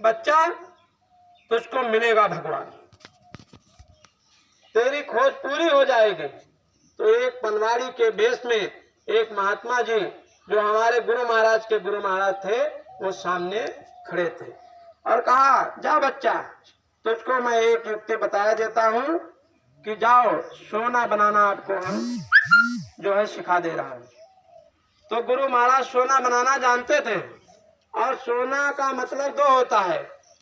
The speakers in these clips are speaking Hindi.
बच्चा तुझको मिलेगा भगवान, तेरी खोज पूरी हो जाएगी। तो एक पनवाड़ी के वेश में एक महात्मा जी जो हमारे गुरु महाराज के गुरु महाराज थे वो सामने खड़े थे और कहा, जा बच्चा, तुझको मैं एक युक्ति बताया देता हूँ कि जाओ सोना बनाना आपको हम जो है सिखा दे रहा हूँ। तो गुरु महाराज सोना बनाना जानते थे और सोना का मतलब दो होता है,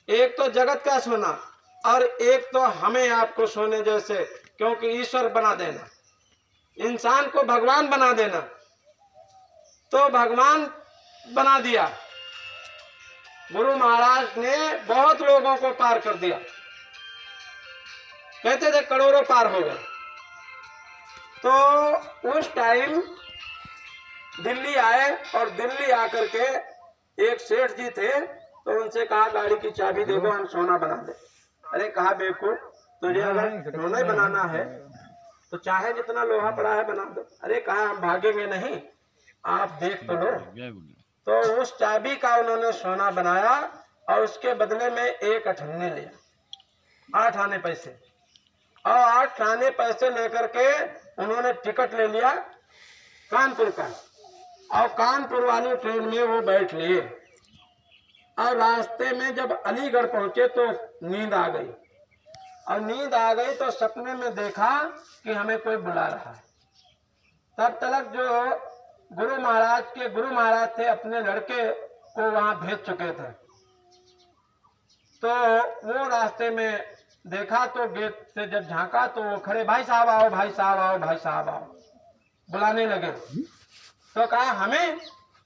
एक तो जगत का सोना और एक तो हमें आपको सोने जैसे, क्योंकि ईश्वर बना देना, इंसान को भगवान बना देना। तो भगवान बना दिया। गुरु महाराज ने बहुत लोगों को पार कर दिया, कहते थे करोड़ों पार हो गए। तो उस टाइम दिल्ली आए और दिल्ली आकर के एक सेठ जी थे, तो उनसे कहा गाड़ी की चाबी दे दो, हम सोना बना दे। अरे कहा बेवकूफ, तुझे अगर सोना ही बनाना है तो चाहे जितना लोहा पड़ा है बना दो। अरे कहा हम भागेंगे नहीं, आप देख तो लो। तो उस चाबी का उन्होंने सोना बनाया और उसके बदले में 1 अठन्नी लिया, 8 आने पैसे, और 8 आने पैसे लेकर के उन्होंने टिकट ले लिया कानपुर का, और कानपुर वाली ट्रेन में वो बैठ लिए। और रास्ते में जब अलीगढ़ पहुंचे तो नींद आ गई, और नींद आ गई तो सपने में देखा कि हमें कोई बुला रहा है। तब तक जो गुरु महाराज थे अपने लड़के को वहां भेज चुके थे। तो वो रास्ते में देखा तो गेट से जब झांका तो वो खड़े, भाई साहब आओ, भाई साहब आओ, भाई साहब आओ, बुलाने लगे। तो कहा हमें?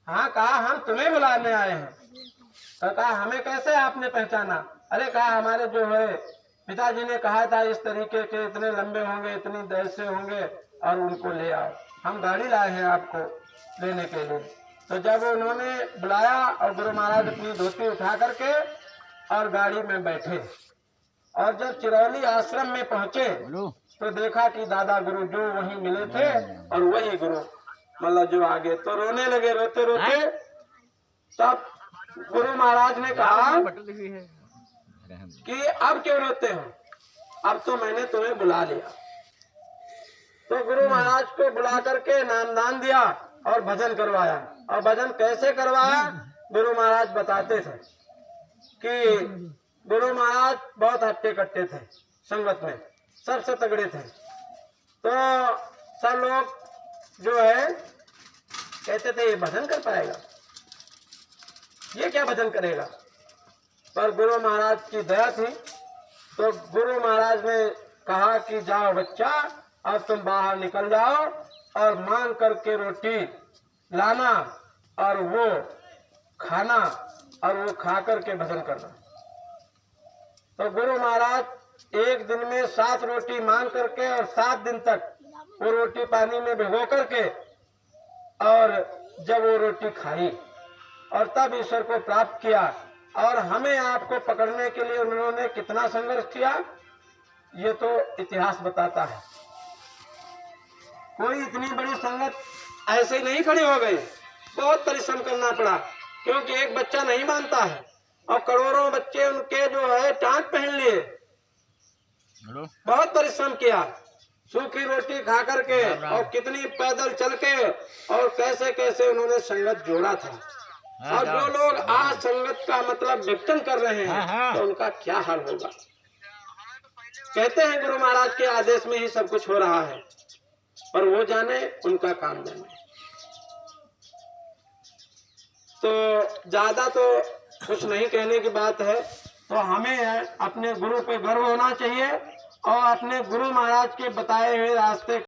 हाँ, कहा हम तुम्हें बुलाने आए हैं। तो कहा हमें कैसे आपने पहचाना? अरे कहा हमारे जो है पिताजी ने कहा था इस तरीके के, इतने लंबे होंगे, इतनी देर से होंगे और उनको ले आओ, हम गाड़ी लाए हैं आपको लेने के लिए। तो जब उन्होंने बुलाया और गुरु महाराज अपनी धोती उठा करके और गाड़ी में बैठे, और जब चिरौली आश्रम में पहुंचे तो देखा कि दादा गुरु जो वहीं मिले थे और वही गुरु मतलब जो आगे। तो रोने लगे, रोते रोते। तब गुरु महाराज ने कहा कि अब क्यों रोते हो, अब तो मैंने तुम्हें बुला लिया। तो गुरु महाराज को बुला करके नामदान दिया और भजन करवाया। और भजन कैसे करवाया गुरु महाराज बताते थे कि गुरु महाराज बहुत हट्टे कट्टे थे, संगत में सबसे तगड़े थे। तो सब लोग जो है कहते थे ये भजन कर पाएगा, ये क्या भजन करेगा। पर गुरु महाराज की दया थी, तो गुरु महाराज ने कहा कि जाओ बच्चा, अब तुम बाहर निकल जाओ और मांग करके रोटी लाना और वो खाना और वो खा करके भजन करना। तो गुरु महाराज एक दिन में 7 रोटी मांग करके और 7 दिन तक वो रोटी पानी में भिगो करके और जब वो रोटी खाई और तब ईश्वर को प्राप्त किया। और हमें आपको पकड़ने के लिए उन्होंने कितना संघर्ष किया ये तो इतिहास बताता है। कोई इतनी बड़ी संगत ऐसे ही नहीं खड़ी हो गई, बहुत परिश्रम करना पड़ा, क्योंकि एक बच्चा नहीं मानता है और करोड़ों बच्चे उनके जो है टांट पहन लिए। बहुत परिश्रम किया, सूखी रोटी खा करके और कितनी पैदल चल के, और कैसे कैसे उन्होंने संगत जोड़ा था। और जो लोग आज संगत का मतलब व्यक्तन कर रहे हैं तो उनका क्या हाल होगा। कहते हैं गुरु महाराज के आदेश में ही सब कुछ हो रहा है, पर वो जाने, उनका काम जाने। तो ज्यादा तो कुछ नहीं कहने की बात है। तो हमें अपने गुरु पे गर्व होना चाहिए और अपने गुरु महाराज के बताए हुए रास्ते